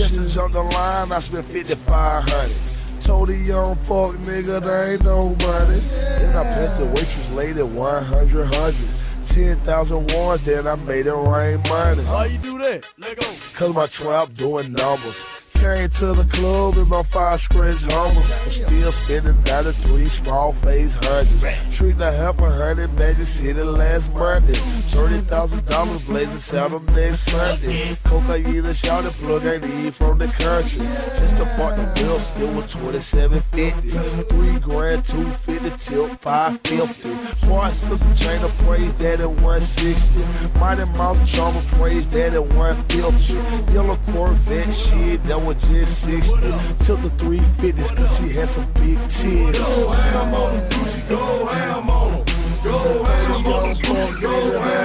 Just to jump the line, I spent 5,500. Told the young fuck nigga there ain't no money. Then I passed the waitress lady 100 hundreds. 10,000 ones, then I made it rain money. How you do that? Let go. Cause my trap doing numbers. Came to the club with my 5 scratch hummers. I'm still spending 93 small face hundreds. Treat the half 100 Magic City last Monday. $30,000 blazing saddle next Sunday. Cocaine and shot and plug ain't eat from the country. Just to park the bill, still was $27.50. 3 grand, 250 tilt, 550. Boy, sister chain of praise that at 160. Mighty Mouse charmer praise that at 150. Yellow Corvette shit that was just 60. Took the 350s cause she had some big tits. Go ham on them, Gucci, go ham on them. Go ham on them, Gucci, go ham on them.